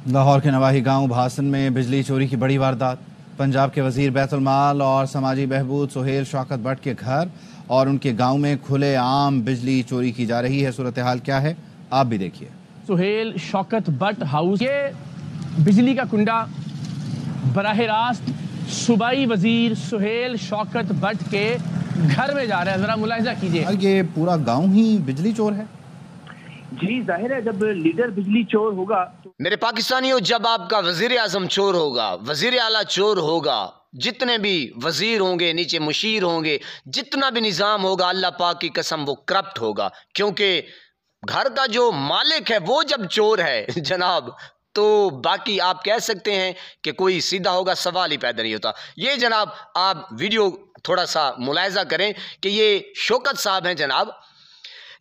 लाहौर के नवाही गांव भासन में बिजली चोरी की बड़ी वारदात। पंजाब के वजीर बैतुल माल और समाजी बहबूद सुहेल शौकत भट्ट के घर और उनके गांव में खुले आम बिजली चोरी की जा रही है। सूरत हाल क्या है आप भी देखिए। सुहेल शौकत भट्ट हाउस, ये बिजली का कुंडा बराह रास्त सूबाई वजीर सुहेल शौकत भट्ट के घर में जा रहा है। जरा मुलाहिजा कीजिए। ये पूरा गांव ही बिजली चोर है। जी जाहिर है, जब लीडर बिजली चोर होगा तो मेरे पाकिस्तानियों, जब आपका वजीर आजम चोर होगा, वजीर आला चोर होगा, जितने भी वजीर होंगे, नीचे मुशीर होंगे, जितना भी निज़ाम होगा, अल्लाह पाक की कसम वो करप्ट होगा। क्योंकि घर का जो मालिक है वो जब चोर है जनाब, तो बाकी आप कह सकते हैं कि कोई सीधा होगा, सवाल ही पैदा नहीं होता। ये जनाब आप वीडियो थोड़ा सा मुलाहिजा करें कि ये शौकत साहब हैं जनाब,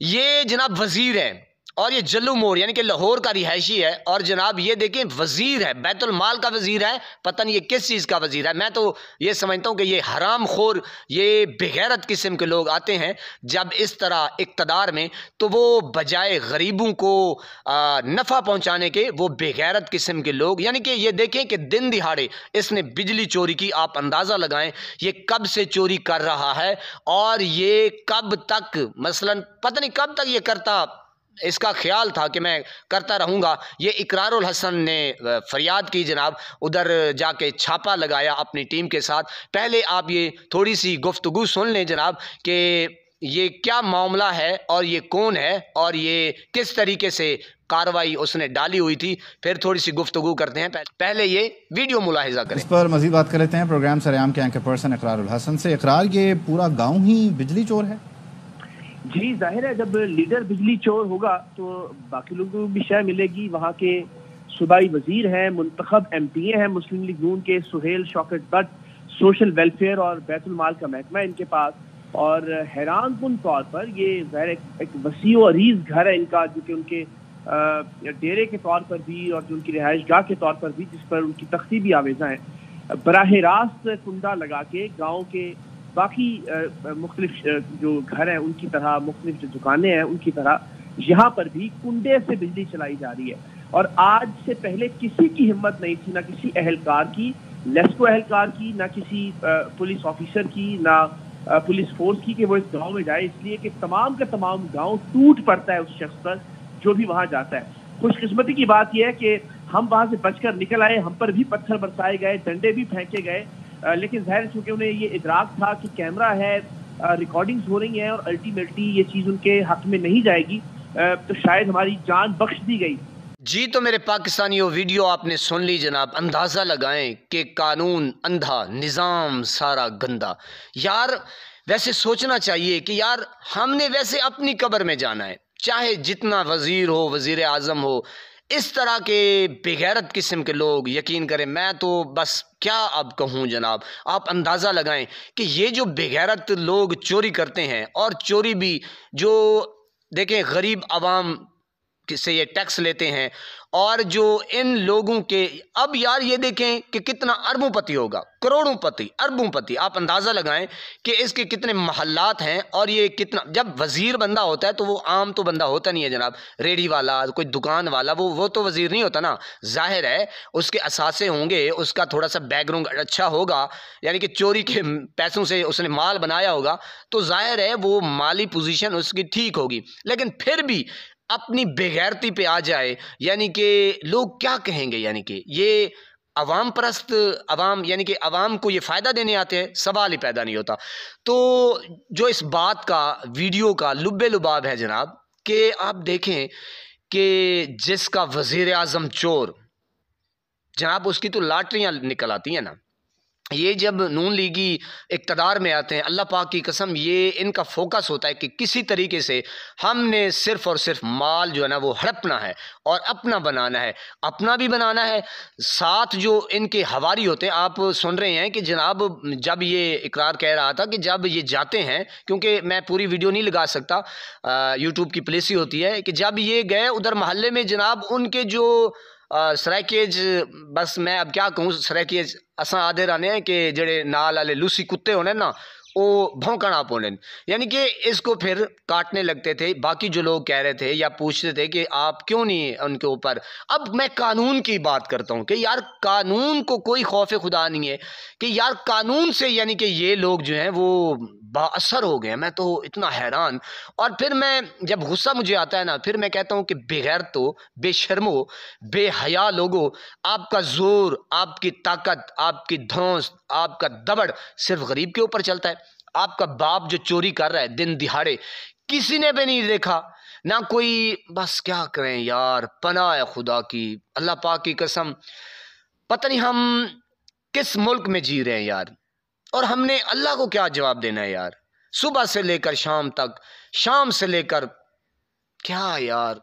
ये जनाब वजीर हैं और ये जल्लू मोड़ यानी कि लाहौर का रिहायशी है। और जनाब ये देखें वजीर है, बैतुल माल का वजीर है, पता नहीं ये किस चीज़ का वजीर है। मैं तो ये समझता हूँ कि ये हराम खोर, ये बेगैरत किस्म के लोग आते हैं जब इस तरह इक़्तिदार में, तो वो बजाय गरीबों को नफ़ा पहुँचाने के वो बेगैरत किस्म के लोग, यानी कि ये देखें कि दिन दिहाड़े इसने बिजली चोरी की। आप अंदाज़ा लगाएं ये कब से चोरी कर रहा है और ये कब तक, मसलन पता नहीं कब तक ये करता, इसका ख्याल था कि मैं करता रहूँगा। ये इकरारुल हसन ने फरियाद की जनाब, उधर जाके छापा लगाया अपनी टीम के साथ। पहले आप ये थोड़ी सी गुफ्तगू सुन लें जनाब कि ये क्या मामला है और ये कौन है और ये किस तरीके से कार्रवाई उसने डाली हुई थी, फिर थोड़ी सी गुफ्तगू करते हैं। पहले ये वीडियो मुलाहिजा करें। इस पर मजीद बात कर लेते हैं प्रोग्राम सरेआम के एंकर पर्सन इकरारुल हसन से। इकरार, ये पूरा गाँव ही बिजली चोर है। जी जाहिर है, जब लीडर बिजली चोर होगा तो बाकी लोगों को भी शय मिलेगी। वहाँ के सूबाई वजीर हैं, मुंतखब MPA हैं मुस्लिम लीग नून के सुहेल शौकत भट्ट, सोशल वेलफेयर और बैतुल माल का महकमा है इनके पास। और हैरान कुन तौर पर ये ज़ाहिर एक वसी और अरीज घर है इनका, जो कि उनके डेरे के तौर पर भी और जो उनकी रिहाइश गाह के तौर पर भी, जिस पर उनकी तख्ती भी आवेजा है। बराह रास्त कुंडा लगा के गाँव के बाकी मुख्तलिफ जो घर हैं उनकी तरह, मुख्तलिफ जो दुकानें हैं उनकी तरह, यहाँ पर भी कुंडे से बिजली चलाई जा रही है। और आज से पहले किसी की हिम्मत नहीं थी, ना किसी अहलकार की, लेस्को अहलकार की, ना किसी पुलिस ऑफिसर की, ना पुलिस फोर्स की, कि वो इस गांव में जाए, इसलिए कि तमाम का तमाम गांव टूट पड़ता है उस शख्स पर जो भी वहां जाता है। खुशकिस्मती की बात यह है कि हम वहां से बचकर निकल आए, हम पर भी पत्थर बरसाए गए, डंडे भी फेंके गए, लेकिन जाहिर चूंकि उन्हें ये इदराक था कि कैमरा है, रिकॉर्डिंग्स हो रही हैं और अल्टीमेटली ये चीज़ उनके हक में नहीं जाएगी, तो शायद हमारी जान बख्श दी गई। जी तो मेरे पाकिस्तानियों, वीडियो आपने सुन ली जनाब। अंदाज़ा लगाएं कि कानून अंधा, निज़ाम सारा गंदा। यार वैसे सोचना चाहिए कि यार हमने वैसे अपनी कब्र में जाना है, चाहे जितना वज़ीर हो, वज़ीर आज़म हो, इस तरह के बेगैरत किस्म के लोग, यकीन करें मैं तो बस क्या अब कहूँ जनाब। आप अंदाज़ा लगाएं कि ये जो बेगैरत लोग चोरी करते हैं, और चोरी भी जो देखें गरीब आवाम से ये टैक्स लेते हैं, और जो इन लोगों के, अब यार ये देखें कि कितना अरबोंपति होगा, करोड़ोंपति, अरबोंपति। आप अंदाज़ा लगाएं कि इसके कितने महल्लात हैं और ये कितना, जब वज़ीर बंदा होता है तो वो आम तो बंदा होता नहीं है जनाब, रेडी वाला, कोई दुकान वाला, वो तो वज़ीर नहीं होता ना। ज़ाहिर है उसके असासे होंगे, उसका थोड़ा सा बैकग्राउंड अच्छा होगा, यानी कि चोरी के पैसों से उसने माल बनाया होगा, तो ज़ाहिर है वो माली पोजीशन उसकी ठीक होगी। लेकिन फिर भी अपनी बेगैरती पे आ जाए, यानी कि लोग क्या कहेंगे, यानी कि ये अवाम परस्त अवाम, यानी कि अवाम को ये फ़ायदा देने आते हैं, सवाल ही पैदा नहीं होता। तो जो इस बात का, वीडियो का लुब्बे लुबाब है जनाब, कि आप देखें कि जिसका वज़ीर आज़म चोर जनाब, उसकी तो लाटरियाँ निकल आती हैं ना। ये जब नून लीगी इक़्तिदार में आते हैं, अल्लाह पाक की कसम, ये इनका फोकस होता है कि किसी तरीके से हमने सिर्फ़ और सिर्फ माल जो है ना वो हड़पना है और अपना बनाना है, अपना भी बनाना है, साथ जो इनके हवारी होते हैं। आप सुन रहे हैं कि जनाब जब ये इकरार कह रहा था कि जब ये जाते हैं, क्योंकि मैं पूरी वीडियो नहीं लगा सकता, यूट्यूब की पॉलिसी होती है कि जब ये गए उधर महल्ले में जनाब, उनके जो सराकेज, बस मैं अब क्या कहूँ, सराकेज असा आधे रहने हैं कि जड़े नाल वाले लूसी कुत्ते होने ना, वो भौंकना पोलन, यानी कि इसको फिर काटने लगते थे। बाकी जो लोग कह रहे थे या पूछते थे कि आप क्यों नहीं उनके ऊपर। अब मैं कानून की बात करता हूँ कि यार कानून को कोई खौफ खुदा नहीं है कि यार कानून से, यानी कि ये लोग जो हैं वो बाअसर हो गए हैं। मैं तो इतना हैरान। और फिर मैं जब गुस्सा मुझे आता है ना, फिर मैं कहता हूँ कि बगैर तो बेशर्मो बेहया लोगों, आपका जोर, आपकी ताकत, आपकी धौंस, आपका दबड़ सिर्फ गरीब के ऊपर चलता है। आपका बाप जो चोरी कर रहा है दिन दिहाड़े, किसी ने भी नहीं देखा ना कोई। बस क्या करें यार, पनाह है खुदा की, अल्लाह पाक की कसम, पता नहीं हम किस मुल्क में जी रहे हैं यार। और हमने अल्लाह को क्या जवाब देना है यार, सुबह से लेकर शाम तक, शाम से लेकर क्या यार,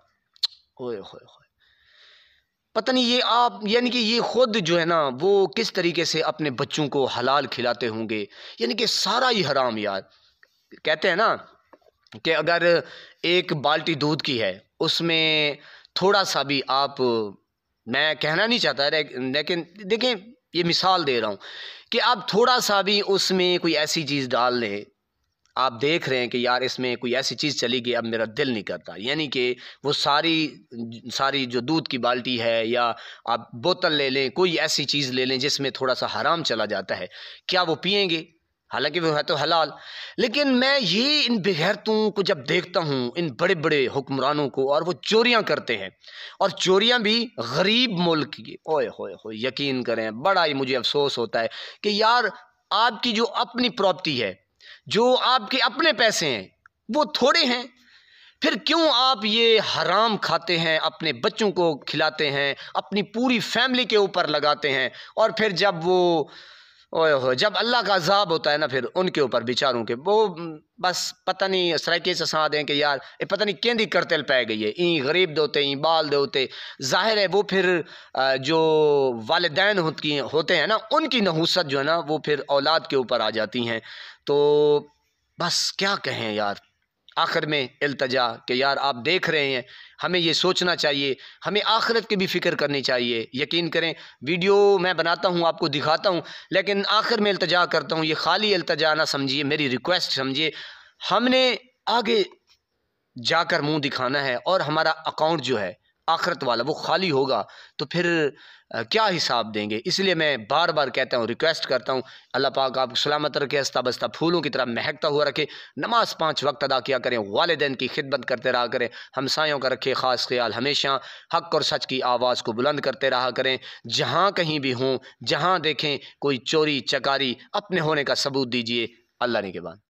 ओए होए होए, पता नहीं ये आप, यानी कि ये खुद जो है ना वो किस तरीके से अपने बच्चों को हलाल खिलाते होंगे, यानी कि सारा ही हराम यार। कहते हैं ना कि अगर एक बाल्टी दूध की है, उसमें थोड़ा सा भी आप, मैं कहना नहीं चाहता लेकिन देखें, ये मिसाल दे रहा हूँ कि आप थोड़ा सा भी उसमें कोई ऐसी चीज़ डाल लें, आप देख रहे हैं कि यार इसमें कोई ऐसी चीज़ चली गई, अब मेरा दिल नहीं करता, यानी कि वो सारी जो दूध की बाल्टी है, या आप बोतल ले लें, कोई ऐसी चीज़ ले लें जिसमें थोड़ा सा हराम चला जाता है, क्या वो पिएंगे? हालांकि वो है तो हलाल। लेकिन मैं ये इन बेगैरतों को जब देखता हूँ, इन बड़े बड़े हुक्मरानों को, और वो चोरियाँ करते हैं, और चोरियाँ भी गरीब मुल्क की, ओए होए होए, यकीन करें बड़ा ही मुझे अफसोस होता है कि यार आपकी जो अपनी प्रॉपर्टी है, जो आपके अपने पैसे हैं, वो थोड़े हैं, फिर क्यों आप ये हराम खाते हैं, अपने बच्चों को खिलाते हैं, अपनी पूरी फैमिली के ऊपर लगाते हैं, और फिर जब वो ओए हो, जब अल्लाह का अजाब होता है ना, फिर उनके ऊपर बेचारों के वो बस पता नहीं सराइके से साथ हैं कि यार ये पता नहीं केंदी करतल पै गई है, ई गरीब दोते, ई बाल दोते। जाहिर है वो फिर जो वालिदैन होते हैं ना, उनकी नहूसत जो है ना वो फिर औलाद के ऊपर आ जाती हैं। तो बस क्या कहें यार, आखिर में इल्तजा कि यार आप देख रहे हैं, हमें ये सोचना चाहिए, हमें आखिरत की भी फ़िक्र करनी चाहिए। यकीन करें वीडियो मैं बनाता हूँ, आपको दिखाता हूँ, लेकिन आखिर में इल्तजा करता हूँ, ये खाली इल्तजा ना समझिए, मेरी रिक्वेस्ट समझिए। हमने आगे जाकर मुंह दिखाना है, और हमारा अकाउंट जो है आखिरत वाला वो खाली होगा, तो फिर क्या हिसाब देंगे। इसलिए मैं बार बार कहता हूँ, रिक्वेस्ट करता हूँ, अल्लाह पाक आपको सलामत रखे, हंसता बसता फूलों की तरह महकता हुआ रखे, नमाज 5 वक्त अदा किया करें, वालिदैन की खिदमत करते रहा करें, हमसायों का रखे ख़ास ख्याल, हमेशा हक़ और सच की आवाज़ को बुलंद करते रहा करें। जहाँ कहीं भी हों, जहाँ देखें कोई चोरी चकारी, अपने होने का सबूत दीजिए। अल्लाह ने के बाद।